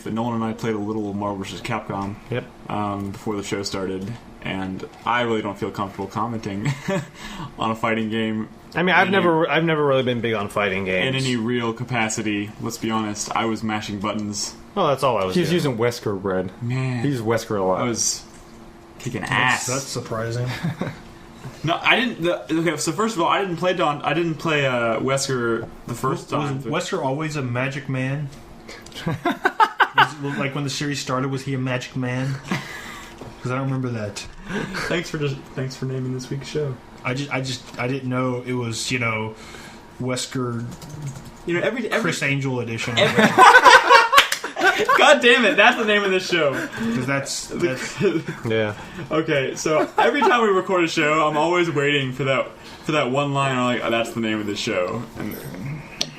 but Nolan and I played a little Marvel vs. Capcom. Yep. Before the show started, and I really don't feel comfortable commenting on a fighting game. I mean, I've never really been big on fighting games in any real capacity. Let's be honest. I was mashing buttons. Well, that's all I was. He's doing. using Wesker bread. Man, he used Wesker a lot. I was kicking ass. That's surprising. No, I didn't. Okay, so first of all, I didn't play Wesker the first time. Was Wesker always a magic man? Like when the series started, was he a magic man? Because I don't remember that. Thanks for naming this week's show. I didn't know it was Wesker. Chris Angel edition. God damn it! That's the name of this show. Because that's yeah. Okay, so every time we record a show, I'm always waiting for that one line. I'm like, oh, that's the name of the show, and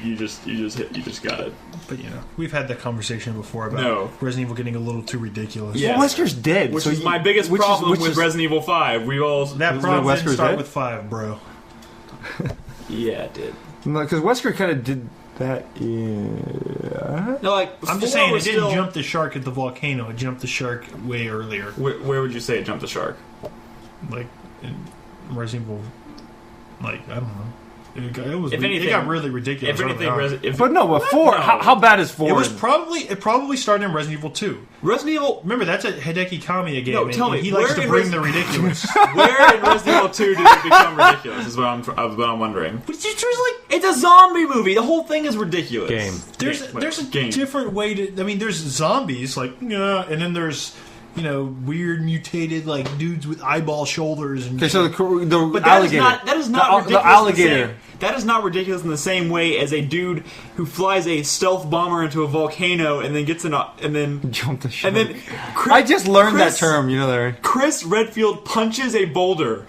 you just got it. But we've had that conversation before about Resident Evil getting a little too ridiculous. Yeah, well, Wesker's dead, which is my biggest problem with Resident Evil 5. That problem didn't start with 5, bro. Yeah, it did. No, because Wesker kind of did that. Yeah. No, I'm just saying it didn't jump the shark at the volcano. It jumped the shark way earlier. Where would you say it jumped the shark? Like in Resident Evil, I don't know. It got really ridiculous. If anything, but 4. No. How bad is 4? It probably started in Resident Evil 2. Resident Evil. Remember, that's a Hideki Kamiya game. No, tell me, he likes to bring the ridiculous. Where in Resident Evil 2 did it become ridiculous? Is what I'm wondering. But it's a zombie movie. The whole thing is ridiculous. Game. There's a different way to. I mean, there's zombies and then there's. Weird mutated dudes with eyeball shoulders and. Okay, so the but alligator. That is not ridiculous. The alligator. That is not ridiculous in the same way as a dude who flies a stealth bomber into a volcano and then gets and then jump the shark. And then I just learned that term. Chris Redfield punches a boulder.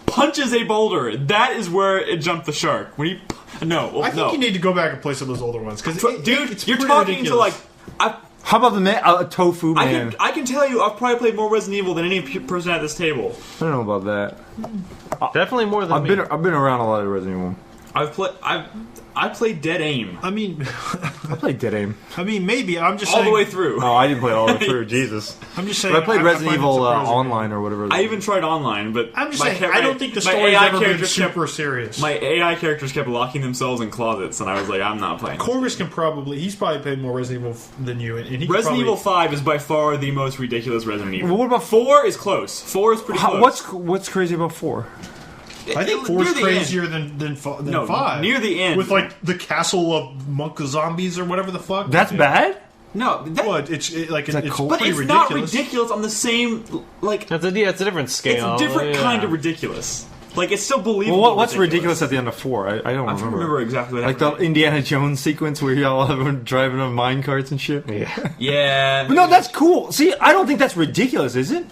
That is where it jumped the shark. When he I think you need to go back and play some of those older ones because dude, you're talking ridiculous. to how about the tofu man? I can tell you, I've probably played more Resident Evil than any person at this table. I don't know about that. Definitely more than me. I've been around a lot of Resident Evil. I played Dead Aim. I mean, I played Dead Aim. I mean, maybe I'm just all saying, the way through. Oh, I didn't play all the way through. Jesus. I'm just saying. But I played Resident Evil online or whatever. I even tried online, but I'm just saying. I don't think the story's ever been super serious. My AI characters kept locking themselves in closets, and I was like, I'm not playing. Corvus he's probably played more Resident Evil than you, and he Resident Evil 5 is by far the most ridiculous Resident Evil. Well, what about 4? Is close. 4 is pretty close. What's crazy about 4? I think 4 is crazier than 5. Near the end. With, the castle of monk zombies or whatever the fuck. That's bad? No. It's pretty but it's ridiculous. not ridiculous on the same, It's a different scale. It's a different kind of ridiculous. It's still believable. Well, what's ridiculous at the end of 4? I don't remember. I remember exactly what happened. The Indiana Jones sequence where y'all have driving on mine carts and shit? Yeah. But no, that's cool. See, I don't think that's ridiculous, is it?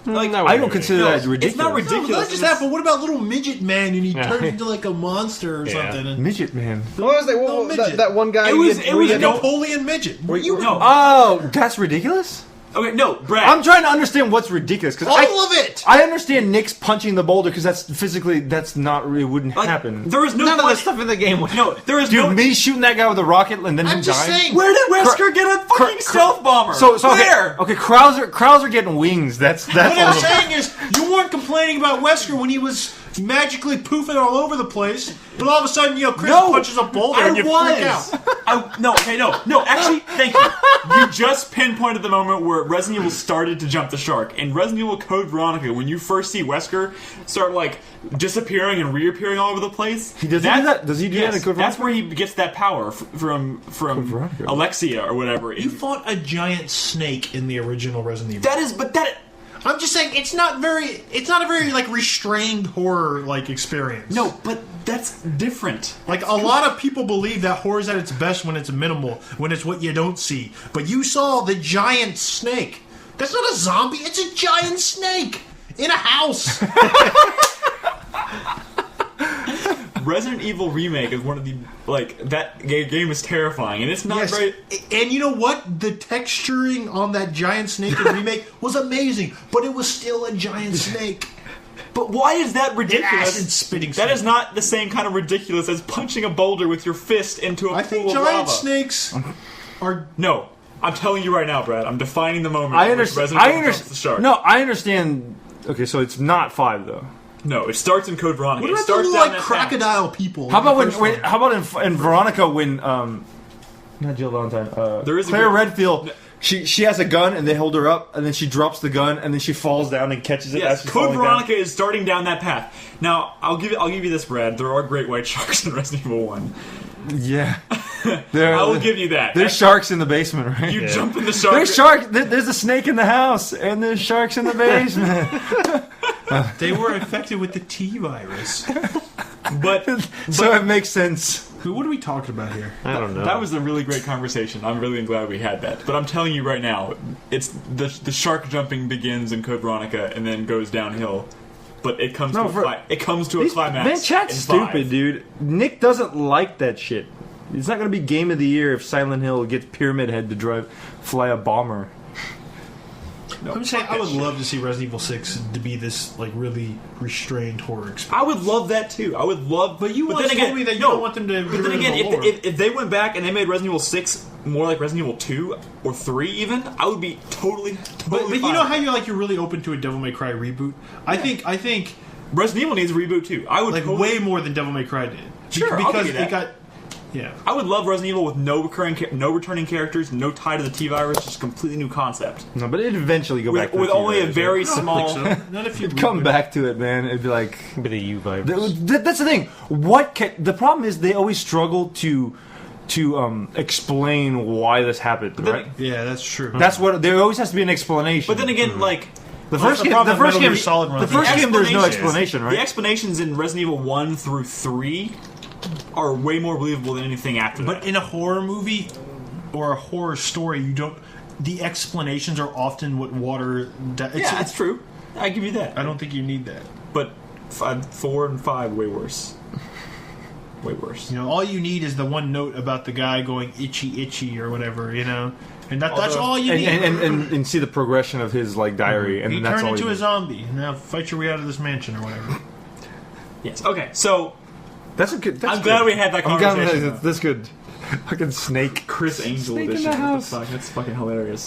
I don't consider that ridiculous. It's not ridiculous. No, not just that, but what about little midget man and he turns into a monster or something? And midget man. What was that one guy? It was a Napoleon midget. Oh, that's ridiculous? Okay, no, Brad. I'm trying to understand what's ridiculous. All of it! I understand Nick's punching the boulder because that's not really wouldn't happen. There is none of that stuff in the game. There is me shooting that guy with a rocket and then him dying. Saying, where did Wesker get a fucking stealth bomber? So where? Okay, Krauser getting wings. That's what I'm saying is you weren't complaining about Wesker when he was magically poofing all over the place, but all of a sudden, Chris punches a boulder and you freak out. No, actually, thank you. You just pinpointed the moment where Resident Evil started to jump the shark. In Resident Evil Code Veronica, when you first see Wesker start, disappearing and reappearing all over the place. He does that? Does he do that in Code Veronica? That's where he gets that power from Alexia or whatever. You fought a giant snake in the original Resident Evil. I'm just saying it's not a very restrained horror experience. No, but that's different. A lot of people believe that horror is at its best when it's minimal, when it's what you don't see. But you saw the giant snake. That's not a zombie, it's a giant snake in a house. Resident Evil Remake is one of the that game is terrifying, and it's not very. And you know what? The texturing on that giant snake in Remake was amazing, but it was still a giant snake. But why is that ridiculous? Acid spitting. That is not the same kind of ridiculous as punching a boulder with your fist into a pool of lava. I think giant snakes are no. I'm telling you right now, Brad. I'm defining the moment. I in which understand. Resident Evil jumps the shark. No, I understand. Okay, so it's not 5 though. No, it starts in Code Veronica. What It about the starts little down like that crocodile people? How about in the first one? how about in Veronica when not Jill Valentine, There is a Claire great- Redfield. She has a gun and they hold her up and then she drops the gun and then she falls down and catches it. Yes, as she's Code falling Veronica down. is starting down that path. Now, I'll give you this, Brad. There are great white sharks in Resident Evil 1. Yeah, I will give you that. There's sharks in the basement, right? You jump in the shark. There's shark. There's a snake in the house, and there's sharks in the basement. They were infected with the T virus. But So it makes sense. What are we talking about here? I don't know. that was a really great conversation. I'm really glad we had that. But I'm telling you right now, it's the shark jumping begins in Code Veronica and then goes downhill. But it comes to a climax. Man, chat's in stupid, 5. dude. Nick doesn't like that shit. It's not going to be game of the year if Silent Hill gets Pyramid Head to fly a bomber. No, I'm saying fuck I that would shit. love to see Resident Evil 6 to be this like really restrained horror experience. I would love that too. I would love, But you then once again, told me that you no, don't want them to But get then rid again, of the lore. if they went back and they made Resident Evil 6 more like Resident Evil 2 or 3, even, I would be totally. But you fine know with how that. you're really open to a Devil May Cry reboot. I think Resident Evil needs a reboot too. I would like totally, way more than Devil May Cry did. Sure, I'll because give you that. it got yeah. I would love Resident Evil with no returning characters, no tie to the T virus, just completely new concept. No, but it'd eventually go back to With the only a T-Virus, very right? small. Not if you Come back to it, man. It'd be like Bit of U vibes. That's the thing. The problem is they always struggle to explain why this happened, right? Yeah, that's true. That's what there always has to be an explanation. But then again, like. the Well, first the game, problem the with first Metal game, Gear Solid runs the first the game, there's no explanations- explanation, The right? explanations in Resident Evil 1 through 3 are way more believable than anything after that. But in a horror movie or a horror story, you don't. The explanations are often what water. Yeah, that's true. I give you that. I don't think you need that. But 4 and 5, way worse. Way worse. You know, all you need is the one note about the guy going itchy, itchy, or whatever. You know, and that's Although- all you need. and see the progression of his like diary, and he then that's turned all. into you a need. zombie. Now fight your way out of this mansion or whatever. Yes. Okay, so That's a good. That's I'm glad good. we had that I'm glad conversation. that's good. Fucking snake. Chris Angel Snake in edition. the What house. the fuck? That's fucking hilarious.